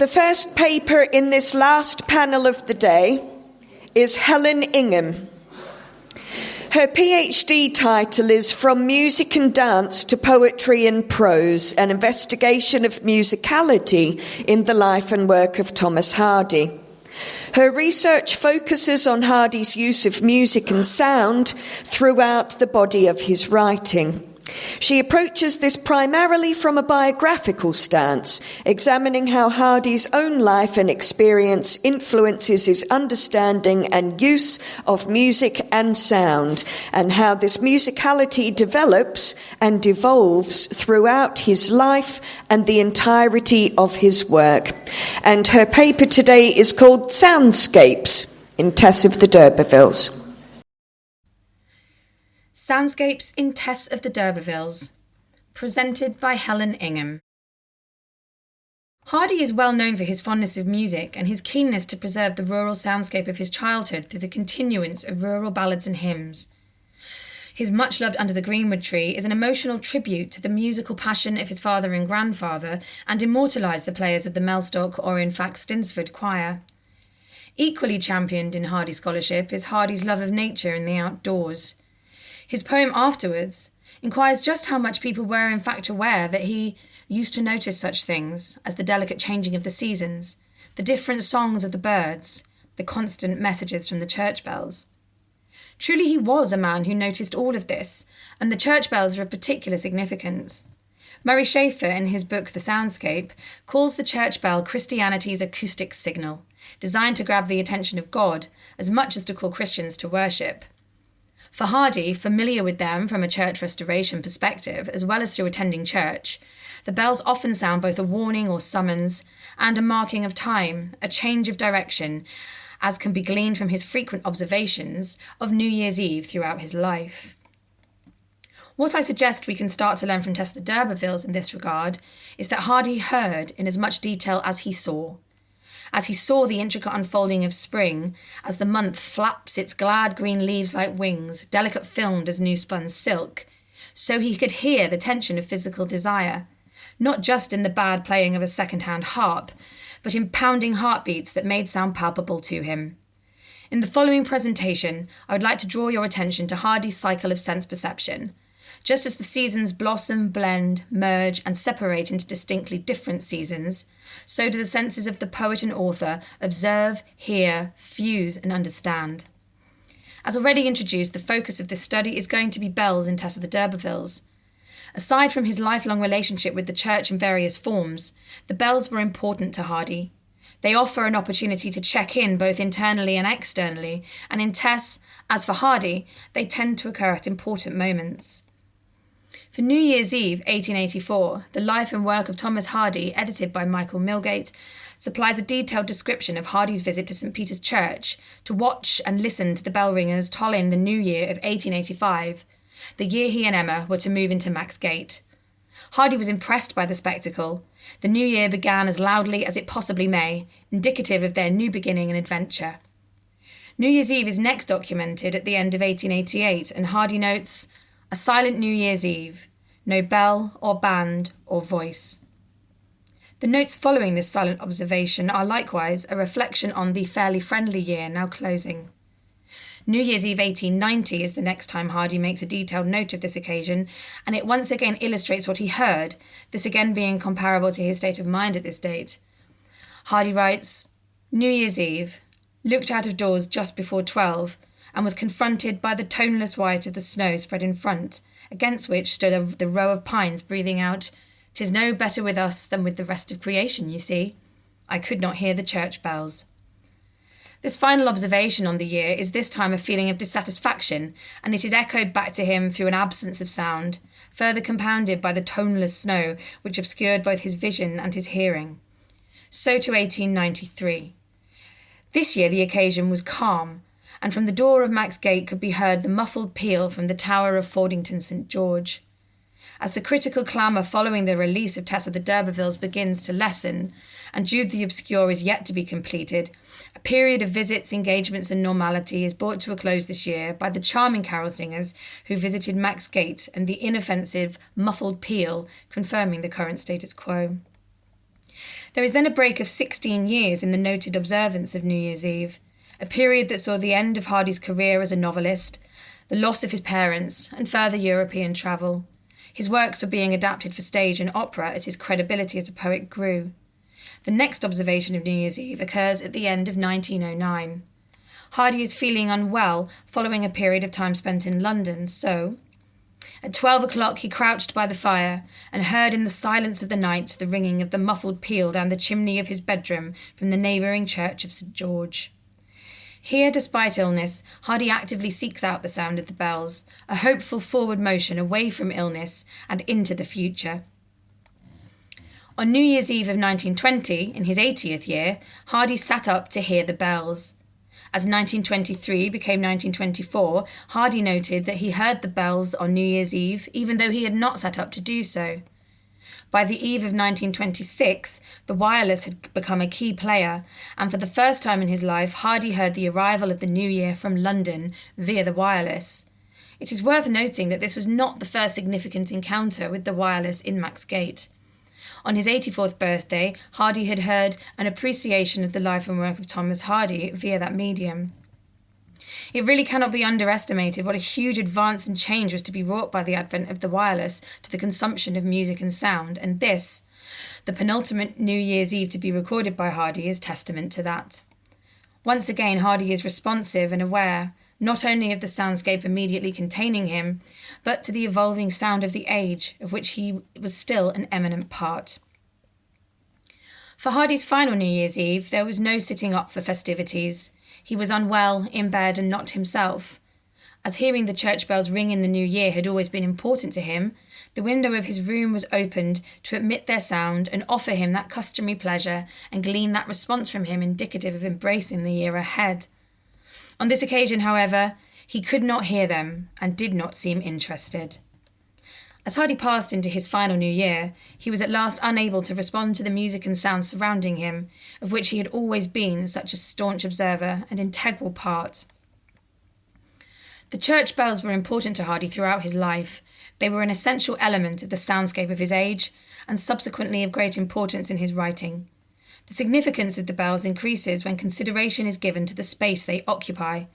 The first paper in this last panel of the day is Helen Ingham. Her PhD title is From Music and Dance to Poetry and Prose, an investigation of musicality in the life and work of Thomas Hardy. Her research focuses on Hardy's use of music and sound throughout the body of his writing. She approaches this primarily from a biographical stance, examining how Hardy's own life and experience influences his understanding and use of music and sound, and how this musicality develops and evolves throughout his life and the entirety of his work. And her paper today is called Soundscapes in Tess of the D'Urbervilles. Soundscapes in Tess of the D'Urbervilles, presented by Helen Ingham. Hardy is well known for his fondness of music and his keenness to preserve the rural soundscape of his childhood through the continuance of rural ballads and hymns. His much-loved Under the Greenwood Tree is an emotional tribute to the musical passion of his father and grandfather and immortalised the players of the Mellstock or in fact Stinsford choir. Equally championed in Hardy scholarship is Hardy's love of nature and the outdoors. His poem Afterwards inquires just how much people were in fact aware that he used to notice such things as the delicate changing of the seasons, the different songs of the birds, the constant messages from the church bells. Truly he was a man who noticed all of this, and the church bells are of particular significance. Murray Schafer, in his book The Soundscape, calls the church bell Christianity's acoustic signal, designed to grab the attention of God as much as to call Christians to worship. For Hardy, familiar with them from a church restoration perspective, as well as through attending church, the bells often sound both a warning or summons and a marking of time, a change of direction, as can be gleaned from his frequent observations of New Year's Eve throughout his life. What I suggest we can start to learn from Tess of the D'Urbervilles in this regard is that Hardy heard in as much detail as he saw. As he saw the intricate unfolding of spring, as the month flaps its glad green leaves like wings, delicate filmed as new-spun silk, so he could hear the tension of physical desire, not just in the bad playing of a second-hand harp, but in pounding heartbeats that made sound palpable to him. In the following presentation, I would like to draw your attention to Hardy's cycle of sense perception. Just as the seasons blossom, blend, merge, and separate into distinctly different seasons, so do the senses of the poet and author observe, hear, fuse, and understand. As already introduced, the focus of this study is going to be bells in Tess of the D'Urbervilles. Aside from his lifelong relationship with the church in various forms, the bells were important to Hardy. They offer an opportunity to check in both internally and externally, and in Tess, as for Hardy, they tend to occur at important moments. For New Year's Eve, 1884, the life and work of Thomas Hardy, edited by Michael Milgate, supplies a detailed description of Hardy's visit to St. Peter's Church to watch and listen to the bell ringers toll in the New Year of 1885, the year he and Emma were to move into Max Gate. Hardy was impressed by the spectacle. The New Year began as loudly as it possibly may, indicative of their new beginning and adventure. New Year's Eve is next documented at the end of 1888, and Hardy notes, "A silent New Year's Eve, no bell or band or voice." The notes following this silent observation are likewise a reflection on the fairly friendly year now closing. New Year's Eve 1890 is the next time Hardy makes a detailed note of this occasion, and it once again illustrates what he heard, this again being comparable to his state of mind at this date. Hardy writes, "New Year's Eve, looked out of doors just before 12, and was confronted by the toneless white of the snow spread in front, against which stood the row of pines breathing out, 'Tis no better with us than with the rest of creation, you see. I could not hear the church bells." This final observation on the year is this time a feeling of dissatisfaction, and it is echoed back to him through an absence of sound, further compounded by the toneless snow which obscured both his vision and his hearing. So to 1893. This year the occasion was calm, and from the door of Max Gate could be heard the muffled peal from the tower of Fordington St. George. As the critical clamour following the release of Tess of the D'Urbervilles begins to lessen, and Jude the Obscure is yet to be completed, a period of visits, engagements and normality is brought to a close this year by the charming carol singers who visited Max Gate and the inoffensive, muffled peal confirming the current status quo. There is then a break of 16 years in the noted observance of New Year's Eve, a period that saw the end of Hardy's career as a novelist, the loss of his parents, and further European travel. His works were being adapted for stage and opera as his credibility as a poet grew. The next observation of New Year's Eve occurs at the end of 1909. Hardy is feeling unwell following a period of time spent in London, so at 12 o'clock he crouched by the fire and heard in the silence of the night the ringing of the muffled peal down the chimney of his bedroom from the neighbouring church of St. George. Here, despite illness, Hardy actively seeks out the sound of the bells, a hopeful forward motion away from illness and into the future. On New Year's Eve of 1920, in his 80th year, Hardy sat up to hear the bells. As 1923 became 1924, Hardy noted that he heard the bells on New Year's Eve, even though he had not sat up to do so. By the eve of 1926, the wireless had become a key player, and for the first time in his life, Hardy heard the arrival of the new year from London via the wireless. It is worth noting that this was not the first significant encounter with the wireless in Maxgate. On his 84th birthday, Hardy had heard an appreciation of the life and work of Thomas Hardy via that medium. It really cannot be underestimated what a huge advance and change was to be wrought by the advent of the wireless to the consumption of music and sound, and this, the penultimate New Year's Eve to be recorded by Hardy, is testament to that. Once again, Hardy is responsive and aware, not only of the soundscape immediately containing him, but to the evolving sound of the age, of which he was still an eminent part. For Hardy's final New Year's Eve, there was no sitting up for festivities. He was unwell, in bed, and not himself. As hearing the church bells ring in the new year had always been important to him, the window of his room was opened to admit their sound and offer him that customary pleasure and glean that response from him indicative of embracing the year ahead. On this occasion, however, he could not hear them and did not seem interested. As Hardy passed into his final new year, he was at last unable to respond to the music and sounds surrounding him, of which he had always been such a staunch observer and integral part. The church bells were important to Hardy throughout his life. They were an essential element of the soundscape of his age, and subsequently of great importance in his writing. The significance of the bells increases when consideration is given to the space they occupy,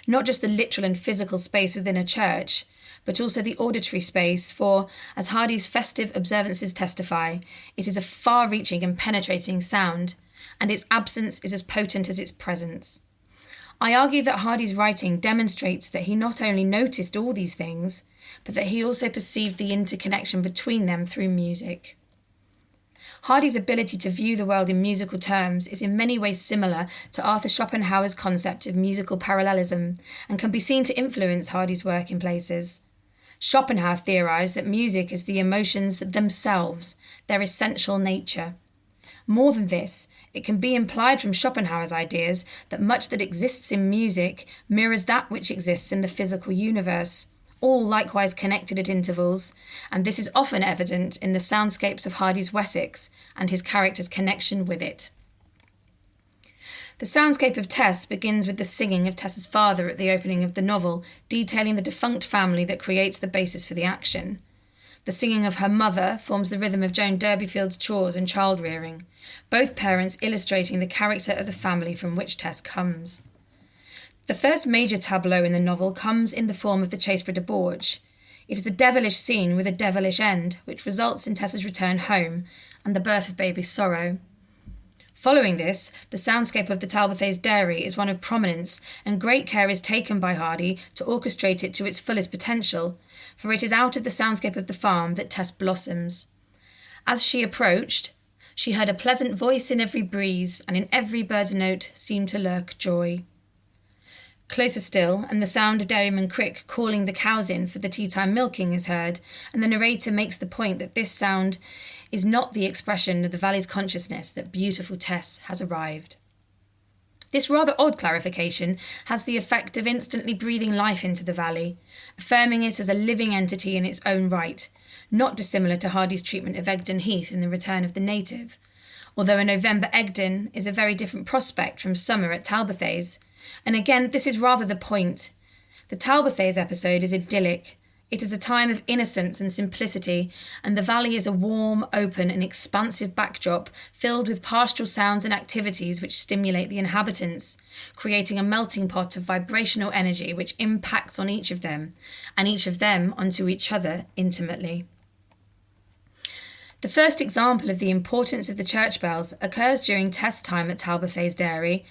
not just the literal and physical space within a church, but also the auditory space, for, as Hardy's festive observances testify, it is a far-reaching and penetrating sound, and its absence is as potent as its presence. I argue that Hardy's writing demonstrates that he not only noticed all these things, but that he also perceived the interconnection between them through music. Hardy's ability to view the world in musical terms is in many ways similar to Arthur Schopenhauer's concept of musical parallelism, and can be seen to influence Hardy's work in places. Schopenhauer theorised that music is the emotions themselves, their essential nature. More than this, it can be implied from Schopenhauer's ideas that much that exists in music mirrors that which exists in the physical universe, all likewise connected at intervals, and this is often evident in the soundscapes of Hardy's Wessex and his character's connection with it. The soundscape of Tess begins with the singing of Tess's father at the opening of the novel, detailing the defunct family that creates the basis for the action. The singing of her mother forms the rhythm of Joan Durbeyfield's chores and child-rearing, both parents illustrating the character of the family from which Tess comes. The first major tableau in the novel comes in the form of the Chaser De Borge. It is a devilish scene with a devilish end, which results in Tess's return home and the birth of baby Sorrow. Following this, the soundscape of the Talbothays Dairy is one of prominence, and great care is taken by Hardy to orchestrate it to its fullest potential, for it is out of the soundscape of the farm that Tess blossoms. As she approached, she heard a pleasant voice in every breeze, and in every bird's note seemed to lurk joy. Closer still, and the sound of Dairyman Crick calling the cows in for the tea-time milking is heard, and the narrator makes the point that this sound is not the expression of the valley's consciousness that beautiful Tess has arrived. This rather odd clarification has the effect of instantly breathing life into the valley, affirming it as a living entity in its own right, not dissimilar to Hardy's treatment of Egdon Heath in The Return of the Native, although a November Egdon is a very different prospect from summer at Talbothays. And again, this is rather the point. The Talbothays episode is idyllic. It is a time of innocence and simplicity, and the valley is a warm, open, and expansive backdrop filled with pastoral sounds and activities which stimulate the inhabitants, creating a melting pot of vibrational energy which impacts on each of them, and each of them onto each other intimately. The first example of the importance of the church bells occurs during Tess' time at Talbothays Dairy,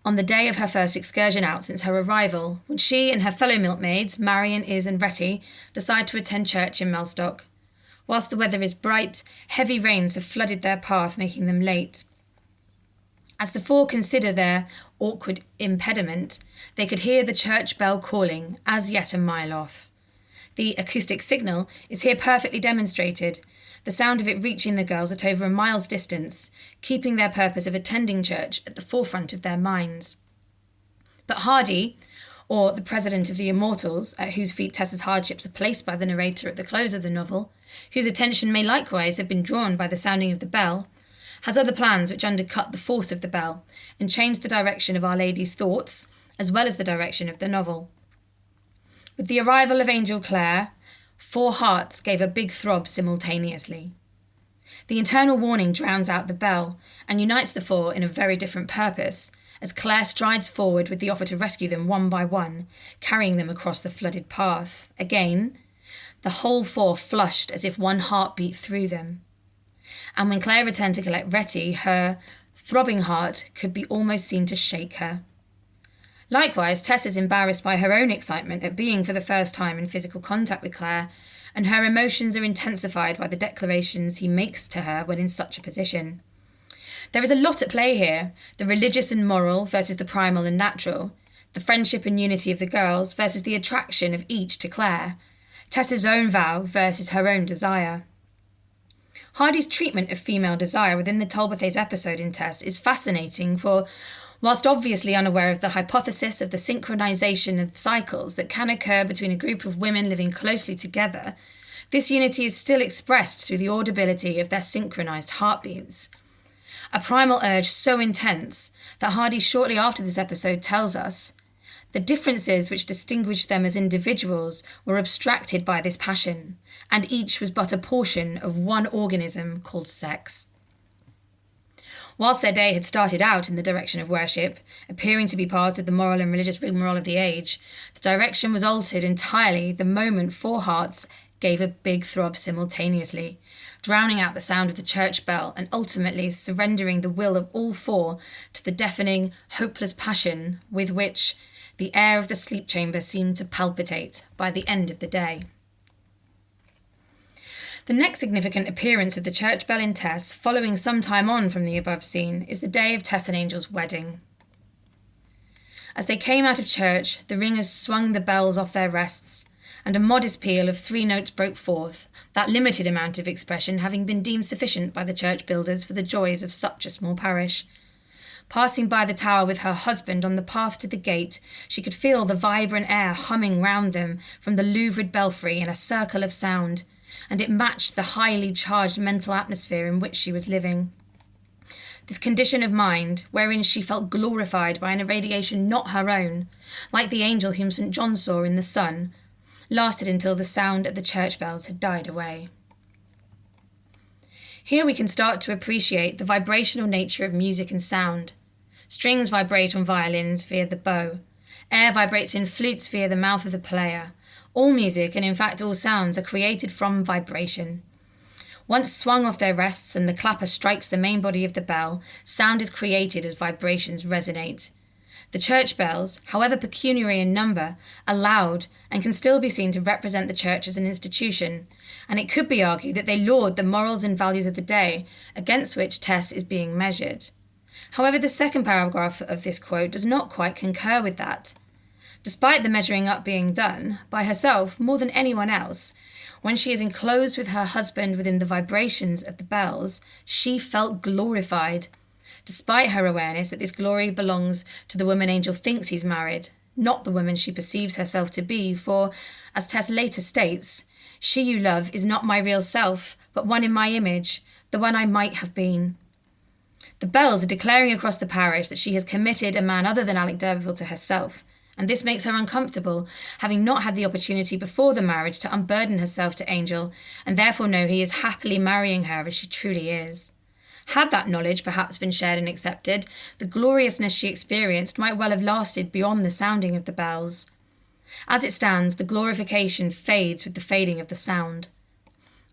on the day of her first excursion out since her arrival, when she and her fellow milkmaids, Marion, Iz and Retty, decide to attend church in Mellstock. Whilst the weather is bright, heavy rains have flooded their path, making them late. As the four consider their awkward impediment, they could hear the church bell calling, as yet a mile off. The acoustic signal is here perfectly demonstrated, the sound of it reaching the girls at over a mile's distance, keeping their purpose of attending church at the forefront of their minds. But Hardy, or the president of the Immortals, at whose feet Tess's hardships are placed by the narrator at the close of the novel, whose attention may likewise have been drawn by the sounding of the bell, has other plans which undercut the force of the bell and change the direction of Our Lady's thoughts, as well as the direction of the novel. With the arrival of Angel Clare, 4 hearts gave a big throb simultaneously. The internal warning drowns out the bell and unites the 4 in a very different purpose, as Claire strides forward with the offer to rescue them one by one, carrying them across the flooded path. Again, the whole 4 flushed as if one heart beat through them. And when Claire returned to collect Retty, her throbbing heart could be almost seen to shake her. Likewise, Tess is embarrassed by her own excitement at being for the first time in physical contact with Claire, and her emotions are intensified by the declarations he makes to her when in such a position. There is a lot at play here, the religious and moral versus the primal and natural, the friendship and unity of the girls versus the attraction of each to Claire, Tess's own vow versus her own desire. Hardy's treatment of female desire within the Talbothays episode in Tess is fascinating, for whilst obviously unaware of the hypothesis of the synchronization of cycles that can occur between a group of women living closely together, this unity is still expressed through the audibility of their synchronized heartbeats. A primal urge so intense that Hardy shortly after this episode tells us, the differences which distinguished them as individuals were abstracted by this passion, and each was but a portion of one organism called sex. Whilst their day had started out in the direction of worship, appearing to be part of the moral and religious rigmarole of the age, the direction was altered entirely the moment 4 hearts gave a big throb simultaneously, drowning out the sound of the church bell and ultimately surrendering the will of all 4 to the deafening, hopeless passion with which the air of the sleep chamber seemed to palpitate by the end of the day. The next significant appearance of the church bell in Tess, following some time on from the above scene, is the day of Tess and Angel's wedding. As they came out of church, the ringers swung the bells off their rests, and a modest peal of 3 notes broke forth, that limited amount of expression having been deemed sufficient by the church builders for the joys of such a small parish. Passing by the tower with her husband on the path to the gate, she could feel the vibrant air humming round them from the louvred belfry in a circle of sound, and it matched the highly charged mental atmosphere in which she was living. This condition of mind, wherein she felt glorified by an irradiation not her own, like the angel whom St. John saw in the sun, lasted until the sound of the church bells had died away. Here we can start to appreciate the vibrational nature of music and sound. Strings vibrate on violins via the bow. Air vibrates in flutes via the mouth of the player. All music, and in fact all sounds, are created from vibration. Once swung off their rests and the clapper strikes the main body of the bell, sound is created as vibrations resonate. The church bells, however pecuniary in number, are loud and can still be seen to represent the church as an institution, and it could be argued that they laud the morals and values of the day against which Tess is being measured. However, the second paragraph of this quote does not quite concur with that. Despite the measuring up being done, by herself more than anyone else, when she is enclosed with her husband within the vibrations of the bells, she felt glorified, despite her awareness that this glory belongs to the woman Angel thinks he's married, not the woman she perceives herself to be, for, as Tess later states, she you love is not my real self, but one in my image, the one I might have been. The bells are declaring across the parish that she has committed a man other than Alec d'Urberville to herself, and this makes her uncomfortable, having not had the opportunity before the marriage to unburden herself to Angel, and therefore know he is happily marrying her as she truly is. Had that knowledge perhaps been shared and accepted, the gloriousness she experienced might well have lasted beyond the sounding of the bells. As it stands, the glorification fades with the fading of the sound.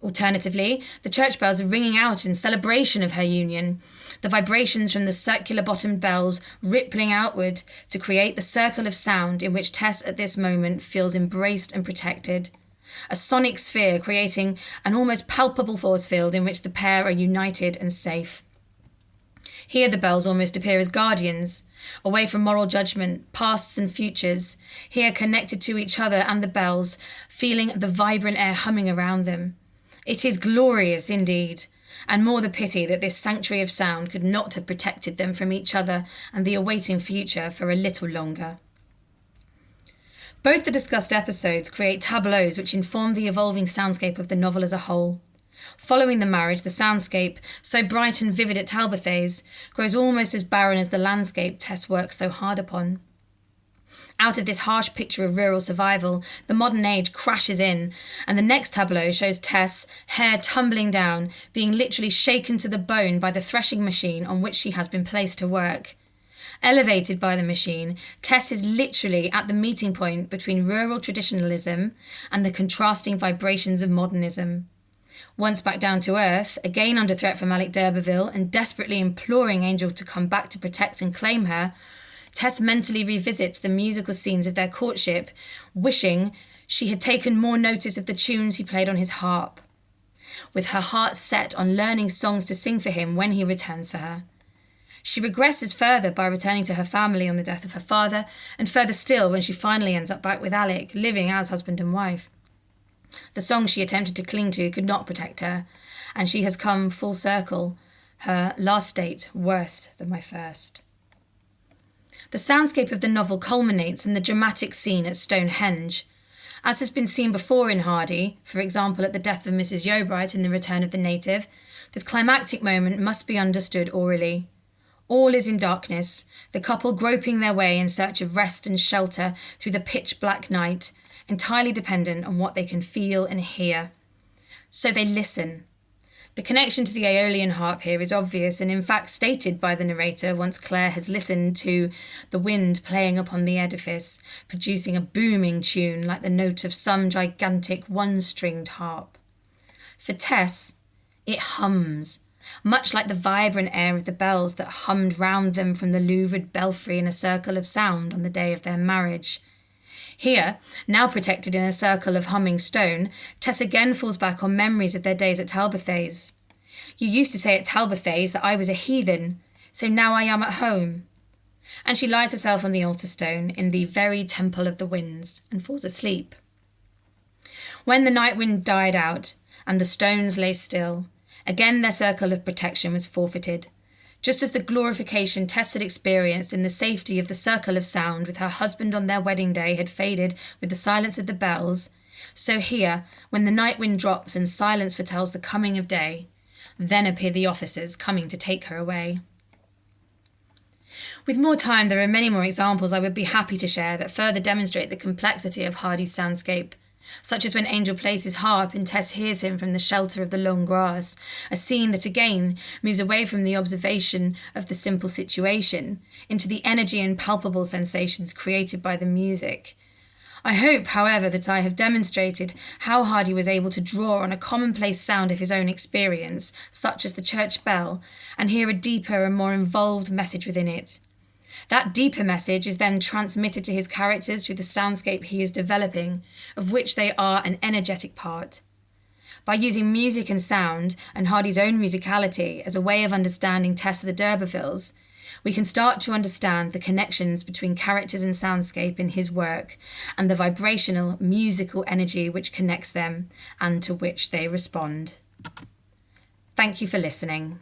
Alternatively, the church bells are ringing out in celebration of her union, the vibrations from the circular-bottomed bells rippling outward to create the circle of sound in which Tess at this moment feels embraced and protected. A sonic sphere creating an almost palpable force field in which the pair are united and safe. Here the bells almost appear as guardians, away from moral judgment, pasts and futures, here connected to each other and the bells, feeling the vibrant air humming around them. It is glorious indeed, and more the pity that this sanctuary of sound could not have protected them from each other and the awaiting future for a little longer. Both the discussed episodes create tableaus which inform the evolving soundscape of the novel as a whole. Following the marriage, the soundscape, so bright and vivid at Talbothays, grows almost as barren as the landscape Tess works so hard upon. Out of this harsh picture of rural survival, the modern age crashes in, and the next tableau shows Tess, hair tumbling down, being literally shaken to the bone by the threshing machine on which she has been placed to work. Elevated by the machine, Tess is literally at the meeting point between rural traditionalism and the contrasting vibrations of modernism. Once back down to earth, again under threat from Alec d'Urberville and desperately imploring Angel to come back to protect and claim her, Tess mentally revisits the musical scenes of their courtship, wishing she had taken more notice of the tunes he played on his harp, with her heart set on learning songs to sing for him when he returns for her. She regresses further by returning to her family on the death of her father, and further still when she finally ends up back with Alec, living as husband and wife. The songs she attempted to cling to could not protect her, and she has come full circle, her last state worse than my first. The soundscape of the novel culminates in the dramatic scene at Stonehenge. As has been seen before in Hardy, for example at the death of Mrs. Yeobright in The Return of the Native, this climactic moment must be understood orally. All is in darkness, the couple groping their way in search of rest and shelter through the pitch-black night, entirely dependent on what they can feel and hear. So they listen. The connection to the Aeolian harp here is obvious and in fact stated by the narrator once Claire has listened to the wind playing upon the edifice, producing a booming tune like the note of some gigantic one-stringed harp. For Tess, it hums, much like the vibrant air of the bells that hummed round them from the louvred belfry in a circle of sound on the day of their marriage. Here, now protected in a circle of humming stone, Tess again falls back on memories of their days at Talbothays. You used to say at Talbothays that I was a heathen, so now I am at home. And she lies herself on the altar stone in the very temple of the winds and falls asleep. When the night wind died out and the stones lay still, again their circle of protection was forfeited. Just as the glorification Tess had experienced in the safety of the circle of sound with her husband on their wedding day had faded with the silence of the bells, so here, when the night wind drops and silence foretells the coming of day, then appear the officers coming to take her away. With more time, there are many more examples I would be happy to share that further demonstrate the complexity of Hardy's soundscape, such as when Angel plays his harp and Tess hears him from the shelter of the long grass, a scene that again moves away from the observation of the simple situation into the energy and palpable sensations created by the music. I hope, however, that I have demonstrated how Hardy was able to draw on a commonplace sound of his own experience, such as the church bell, and hear a deeper and more involved message within it. That deeper message is then transmitted to his characters through the soundscape he is developing, of which they are an energetic part. By using music and sound, and Hardy's own musicality, as a way of understanding Tess de Borge, we can start to understand the connections between characters and soundscape in his work, and the vibrational, musical energy which connects them, and to which they respond. Thank you for listening.